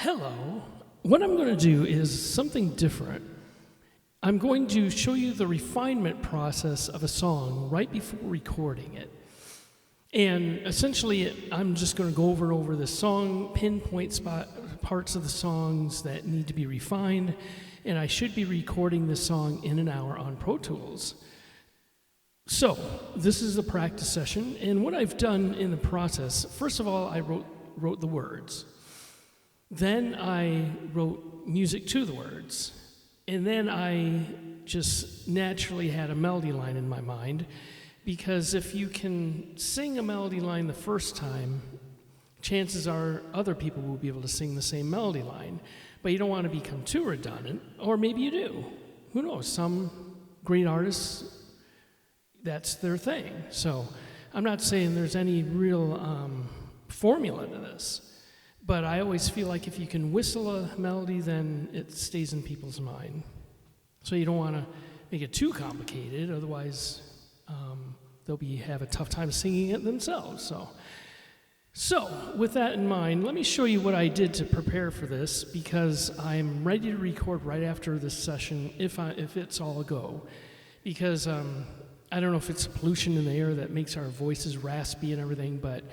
Hello. What I'm going to do is something different. I'm going to show you the refinement process of a song right before recording it. And essentially, I'm just going to go over the song, pinpoint parts of the songs that need to be refined, and I should be recording this song in an hour on Pro Tools. So, this is a practice session, and what I've done in the process, first of all, I wrote the words. Then I wrote music to the words. And then I just naturally had a melody line in my mind, because if you can sing a melody line the first time, chances are other people will be able to sing the same melody line. But you don't want to become too redundant, or maybe you do. Who knows? Some great artists, that's their thing. So I'm not saying there's any real formula to this. But I always feel like if you can whistle a melody, then it stays in people's mind. So you don't want to make it too complicated, otherwise they'll have a tough time singing it themselves. So with that in mind, let me show you what I did to prepare for this, because I'm ready to record right after this session, if it's all a go. Because I don't know if it's pollution in the air that makes our voices raspy and everything, but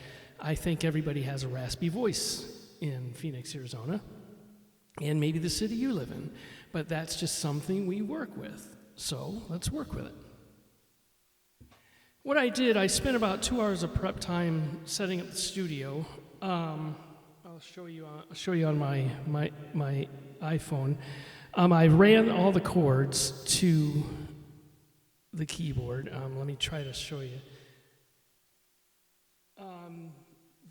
I think everybody has a raspy voice in Phoenix, Arizona, and maybe the city you live in. But that's just something we work with. So let's work with it. What I did, I spent about 2 hours of prep time setting up the studio. I'll show you on my iPhone. I ran all the chords to the keyboard. Let me try to show you.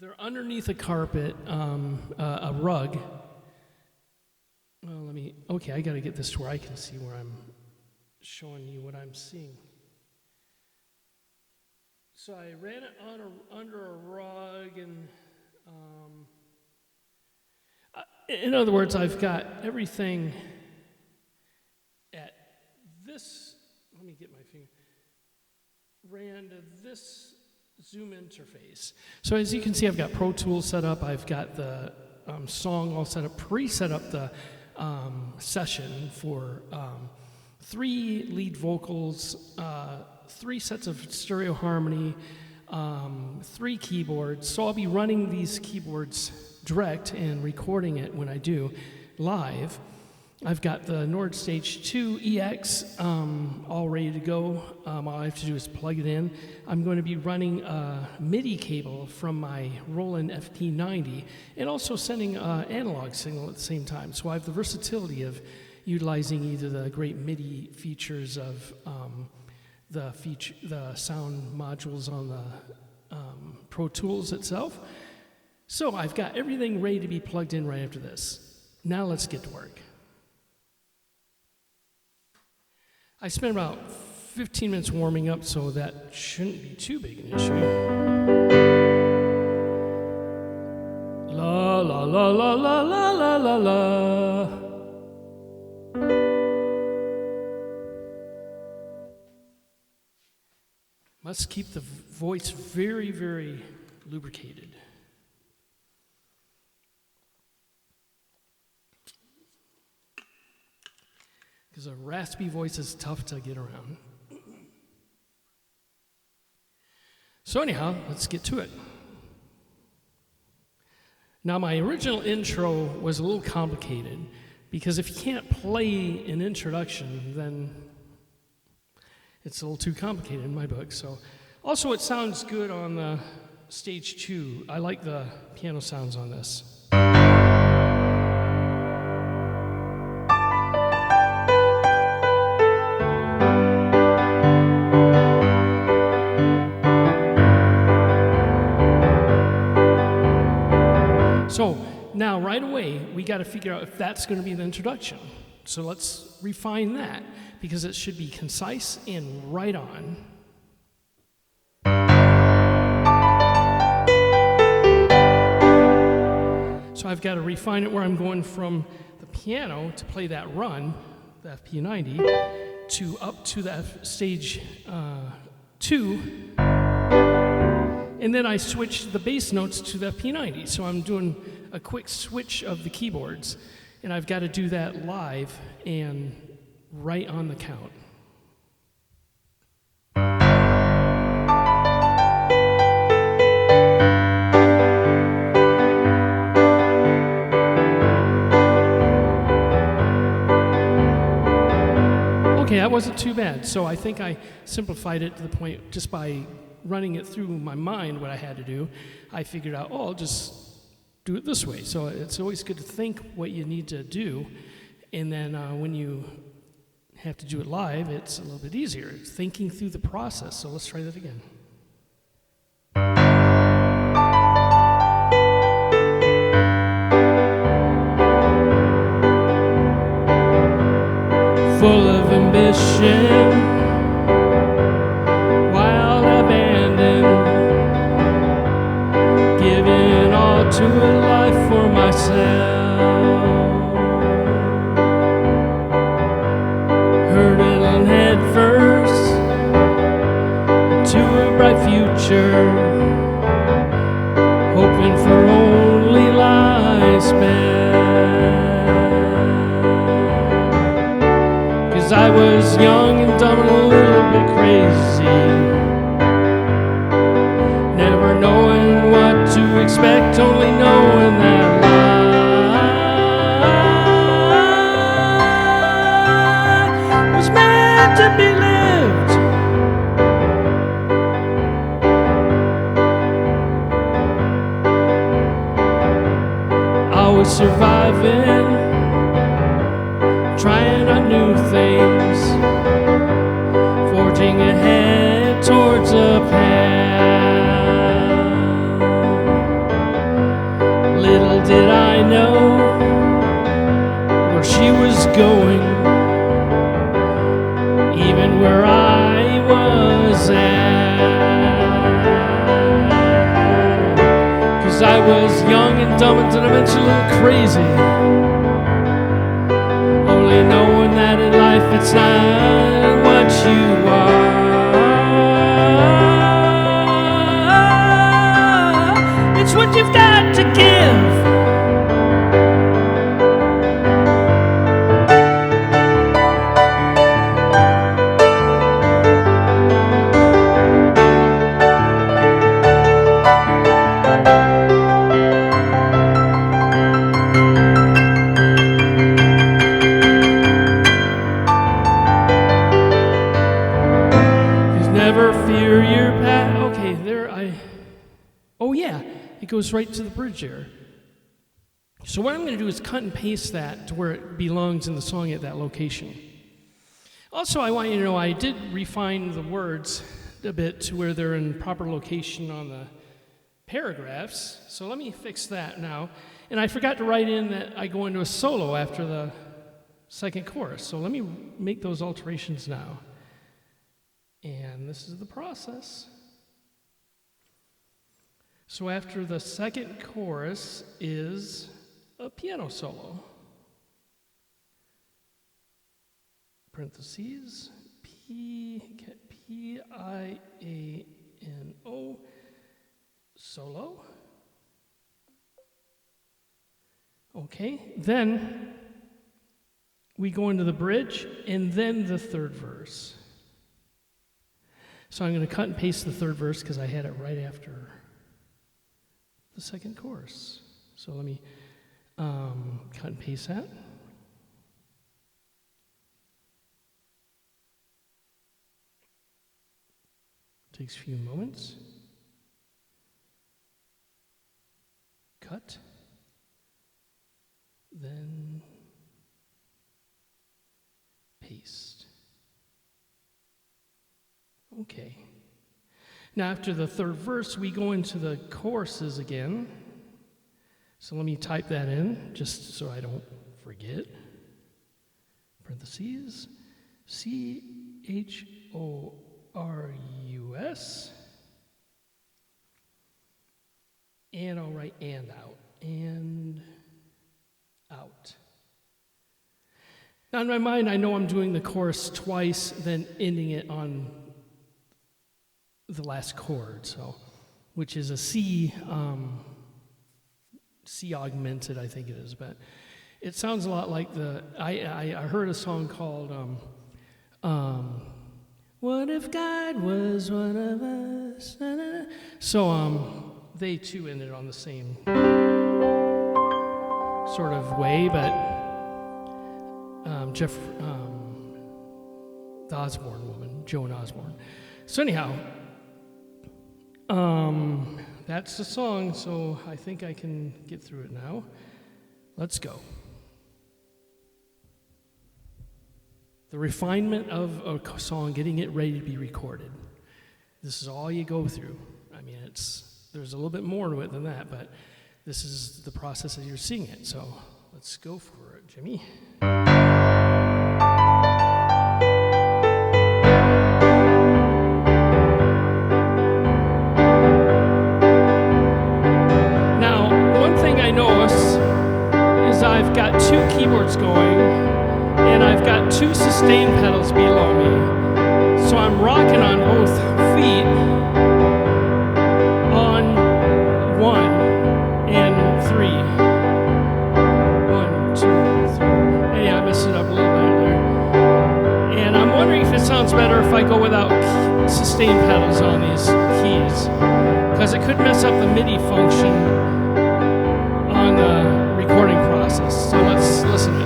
They're underneath a carpet, a rug. Well, I got to get this to where I can see where I'm showing you what I'm seeing. So I ran it under a rug, and in other words, I've got everything at this, let me get my finger, ran to this Zoom interface. So as you can see, I've got Pro Tools set up. I've got the song all set up, pre-set up the session for 3 lead vocals, 3 sets of stereo harmony, 3 keyboards. So I'll be running these keyboards direct and recording it when I do live. I've got the Nord Stage 2 EX all ready to go. All I have to do is plug it in. I'm going to be running a MIDI cable from my Roland FP90 and also sending an analog signal at the same time. So I have the versatility of utilizing either the great MIDI features of the sound modules on the Pro Tools itself. So I've got everything ready to be plugged in right after this. Now let's get to work. I spent about 15 minutes warming up, so that shouldn't be too big an issue. La la la la la la la la la. Must keep the voice very, very lubricated. Because a raspy voice is tough to get around. So anyhow, let's get to it. Now, my original intro was a little complicated, because if you can't play an introduction, then it's a little too complicated in my book. So, also, it sounds good on the Stage 2. I like the piano sounds on this. So now, right away, we got to figure out if that's going to be the introduction. So let's refine that, because it should be concise and right on. So I've got to refine it where I'm going from the piano to play that run, the FP90, to up to the stage 2. And then I switched the bass notes to the FP90. So I'm doing a quick switch of the keyboards, and I've got to do that live and right on the count. Okay, that wasn't too bad. So I think I simplified it to the point just by running it through my mind what I had to do. I figured out, I'll just do it this way. So it's always good to think what you need to do, and then when you have to do it live, it's a little bit easier. It's thinking through the process. So let's try that again. Full of ambition, wild abandon, giving all to a life for myself, hurtling head first to a bright future, hoping for only life's best. I was young and dumb and a little bit crazy, never knowing what to expect, only knowing that life was meant to be lived. I was surviving, trying on new things, forging ahead towards a path. Little did I know where she was going, even where I was at. 'Cause I was young and dumb and eventually a little crazy, only knowing that in life it's not what you are, it's what you've got to give. Never fear your past. Okay, oh yeah, it goes right to the bridge there. So what I'm going to do is cut and paste that to where it belongs in the song at that location. Also, I want you to know I did refine the words a bit to where they're in proper location on the paragraphs. So let me fix that now. And I forgot to write in that I go into a solo after the second chorus. So let me make those alterations now. And this is the process. So after the second chorus is a piano solo. Parentheses, P-I-A-N-O, solo. Okay, then we go into the bridge and then the third verse. So I'm going to cut and paste the third verse because I had it right after the second chorus. So let me cut and paste that. Takes a few moments. Cut. Then paste. Okay. Now after the third verse, we go into the choruses again. So let me type that in just so I don't forget. Parentheses, C-H-O-R-U-S. And I'll write and out. And out. Now in my mind, I know I'm doing the chorus twice, then ending it on the last chord, so which is a C C augmented, I think it is, but it sounds a lot like I heard a song called What If God Was One of Us? Na, na, na. So they too ended on the same sort of way, but the Osborne woman, Joan Osborne. So anyhow, that's the song, so I think I can get through it now. Let's go. The refinement of a song, getting it ready to be recorded. This is all you go through. I mean, there's a little bit more to it than that, but this is the process that you're seeing it. So let's go for it, Jimmy. Now, one thing I notice is I've got two keyboards going, and I've got two sustain pedals below me. So I'm rocking on both feet on 1 and 3. 1, 2, 3. Hey, I messed it up a little bit there. And I'm wondering if it sounds better if I go without sustain pedals on these keys, because it could mess up the MIDI function on the recording process. So let's listen to it.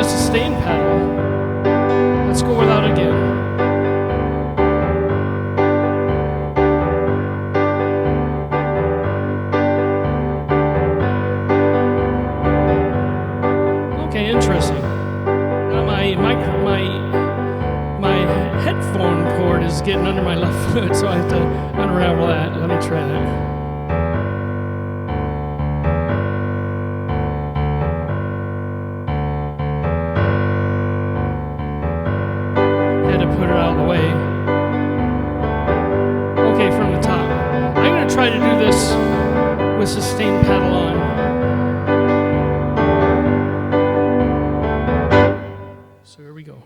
Sustain pedal. Let's go without it again. Okay, interesting. Now my headphone cord is getting under my left foot, so I have to unravel that. Let me try that. Try to do this with sustain pedal on. So here we go.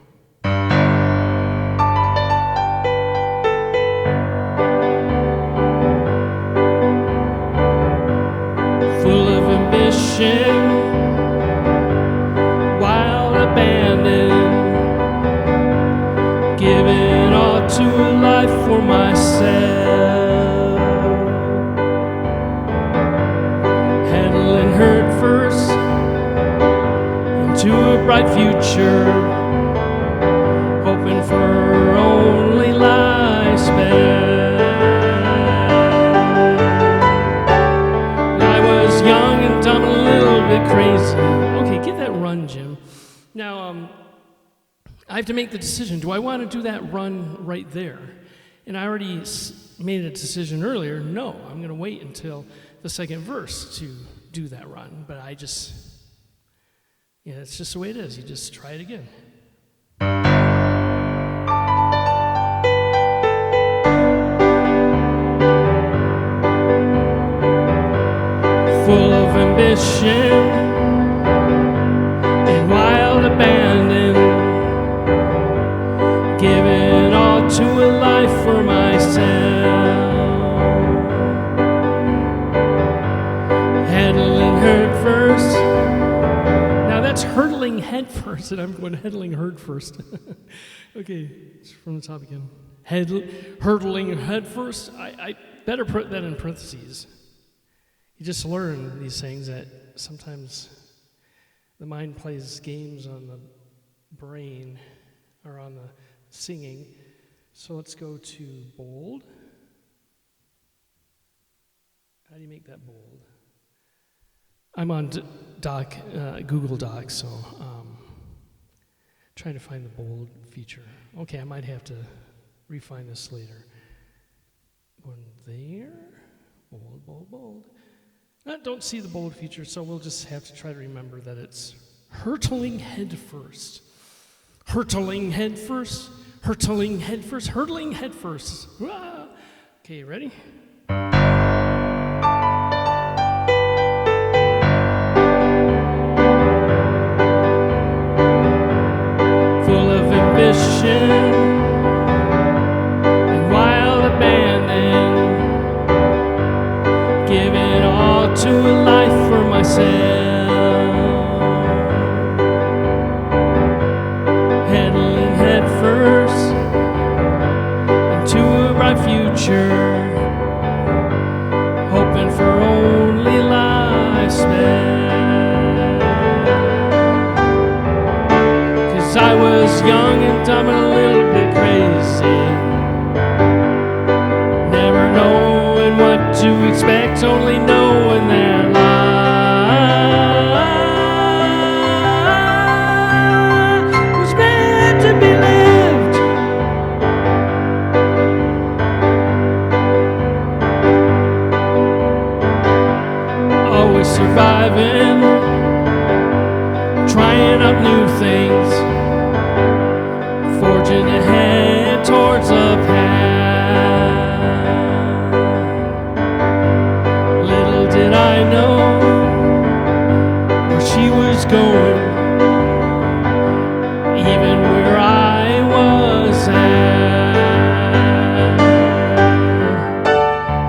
Full of ambition, wild abandon, giving all to a life for myself. Heard first into a bright future, hoping for only lifespan. I was young and dumb, a little bit crazy. Okay, get that run, Jim. Now, I have to make the decision. Do I want to do that run right there? And I already made a decision earlier. No, I'm going to wait until the second verse to do that run, but it's just the way it is. You just try it again. Full of ambition and wild abandon, giving all to a life for myself. Hurtling head first. Now that's hurtling head first, and I'm going hurtling head first. Okay, it's from the top again. Hurtling head first. I better put that in parentheses. You just learn these things that sometimes the mind plays games on the brain or on the singing. So let's go to bold. How do you make that bold? I'm on Google Docs, so trying to find the bold feature. Okay, I might have to refine this later. One there, bold, bold, bold. I don't see the bold feature, so we'll just have to try to remember that it's hurtling head first. Hurtling head first, hurtling head first, hurtling head first. Ah. Okay, ready? question and wild abandon, giving all to a life for myself, heading head first into a bright future, hoping for only life's best. 'Cause I was young and dumb and a little bit crazy, never knowing what to expect, only knowing that life was meant to be lived. Always surviving, trying out new things, forging ahead towards a path. Little did I know where she was going, even where I was at.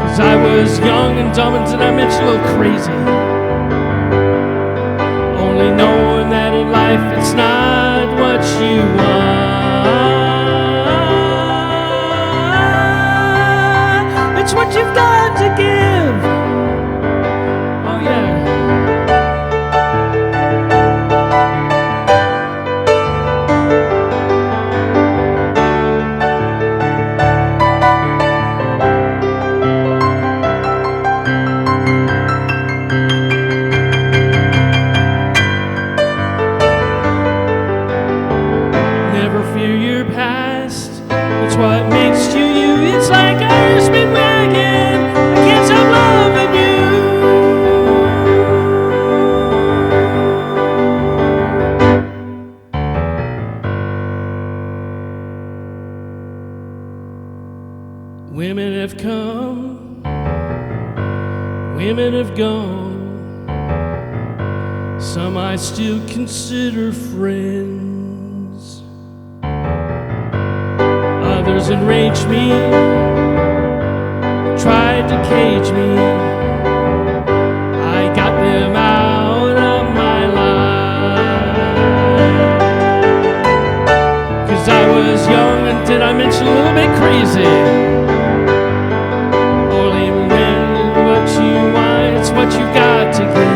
'Cause I was young and dumb and did I mention a little crazy, only knowing that in life it's not what you want, it's what you've got to give. Oh yeah. Never fear your past, it's what makes you you. It's like a speedwagon, I can't stop loving you. Women have come, women have gone, some I still consider friends. Others enraged me, tried to cage me. I got them out of my life. 'Cause I was young and did I mention a little bit crazy, only when what you want, it's what you got to give.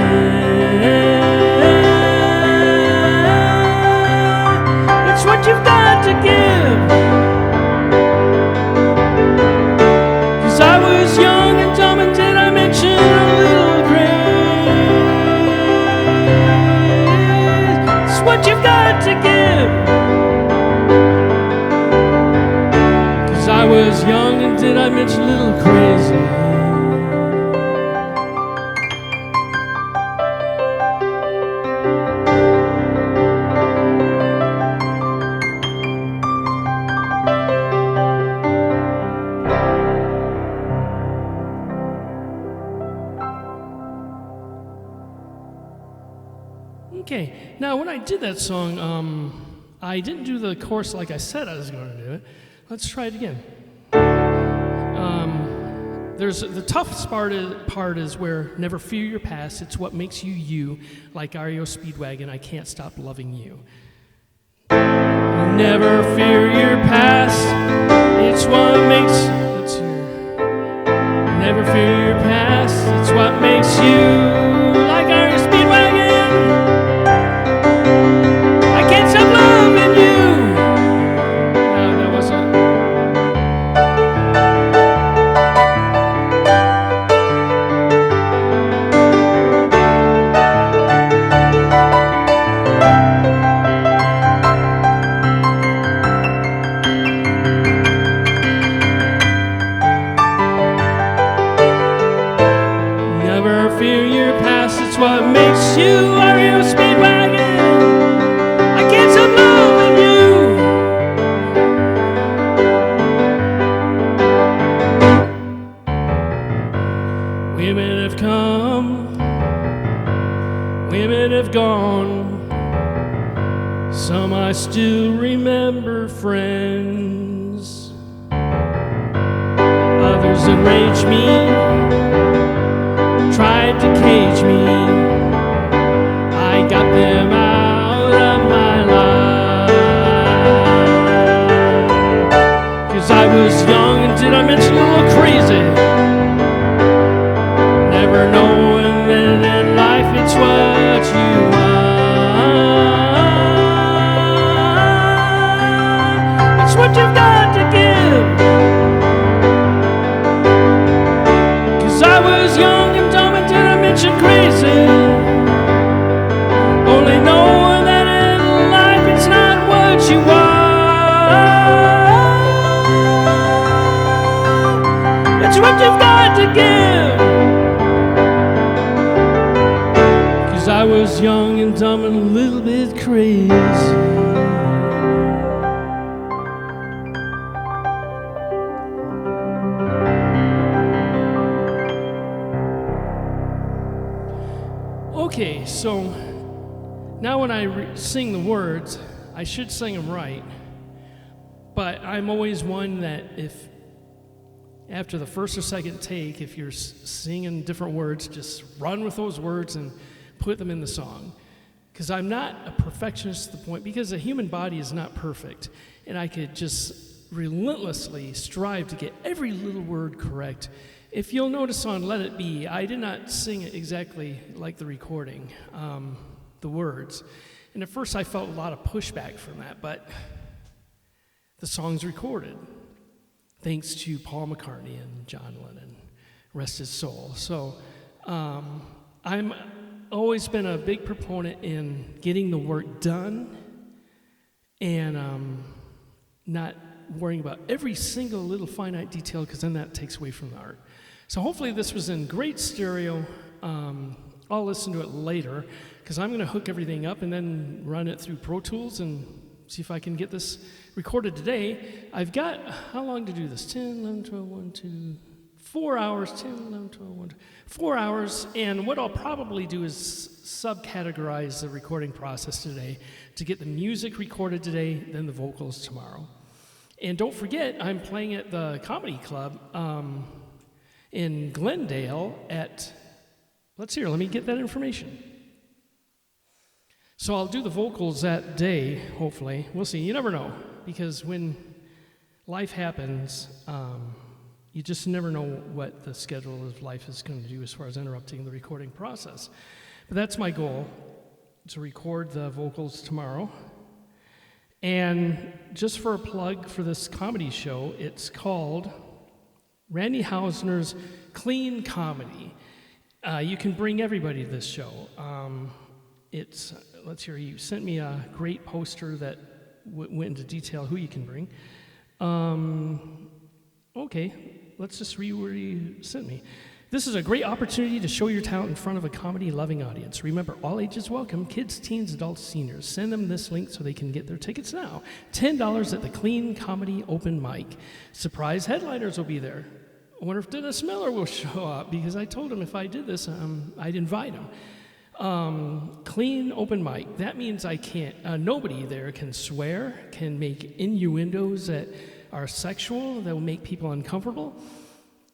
It's what you've got to give. 'Cause I was young and dumb and did I mention a little grace? It's what you've got to give. 'Cause I was young and did I mention a little crazy? Okay, now when I did that song, I didn't do the chorus like I said I was going to do it. Let's try it again. There's the toughest part is where never fear your past, it's what makes you you. Like REO Speedwagon, I can't stop loving you. Never fear your past, it's what makes. Let's hear. Never fear your past, it's what makes you. Like REO Speedwagon, I can't stop loving you. No, that wasn't. Never fear were friends. Others enraged me, tried to cage me. I got them out of my life. 'Cause I was young and did I mention a little crazy, never knowing that in life it's what you are. It's what you've got to give. 'Cause I was young and dumb and did I mention crazy, only knowing that in life it's not what you are. It's what you've got to give. 'Cause I was young and dumb and a little bit crazy. Okay, so now when I sing the words, I should sing them right, but I'm always one that if after the first or second take, if you're singing different words, just run with those words and put them in the song. Because I'm not a perfectionist to the point, because the human body is not perfect, and I could just relentlessly strive to get every little word correct. If you'll notice on Let It Be, I did not sing it exactly like the recording, the words. And at first I felt a lot of pushback from that, but the song's recorded, thanks to Paul McCartney and John Lennon, rest his soul. So I'm always been a big proponent in getting the work done and not worrying about every single little finite detail, because then that takes away from the art. So hopefully this was in great stereo. I'll listen to it later, because I'm going to hook everything up and then run it through Pro Tools and see if I can get this recorded today. I've got, how long to do this? 10, 11, 12, 1, 2, 4 hours, 10, 11, 12, 1, 2, 4 hours. And what I'll probably do is subcategorize the recording process today to get the music recorded today, then the vocals tomorrow. And don't forget, I'm playing at the Comedy Club in Glendale at, let me get that information. So I'll do the vocals that day, hopefully. We'll see. You never know, because when life happens, you just never know what the schedule of life is going to do as far as interrupting the recording process. But that's my goal, to record the vocals tomorrow. And just for a plug for this comedy show, it's called Randy Hausner's Clean Comedy. You can bring everybody to this show. You sent me a great poster that went into detail who you can bring. Okay, let's just read what you sent me. This is a great opportunity to show your talent in front of a comedy-loving audience. Remember, all ages welcome, kids, teens, adults, seniors. Send them this link so they can get their tickets now. $10 at the Clean Comedy Open Mic. Surprise headliners will be there. I wonder if Dennis Miller will show up, because I told him if I did this, I'd invite him. Clean Open Mic. That means I can't, nobody there can swear, can make innuendos that are sexual, that will make people uncomfortable.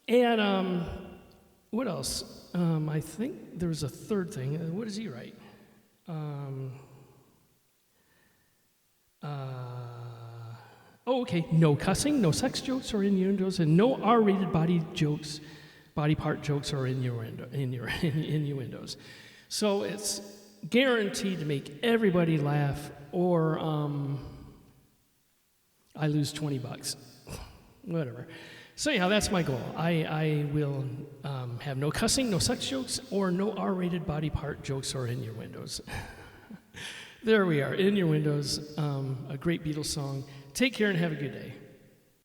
And, what else? I think there was a third thing. What does he write? Okay. No cussing, no sex jokes or innuendos, and no R-rated body part jokes or innuendos. So it's guaranteed to make everybody laugh, or I lose $20. Whatever. So yeah, that's my goal. I will have no cussing, no sex jokes, or no R-rated body part jokes or innuendos. There we are, Innuendos, a great Beatles song. Take care and have a good day.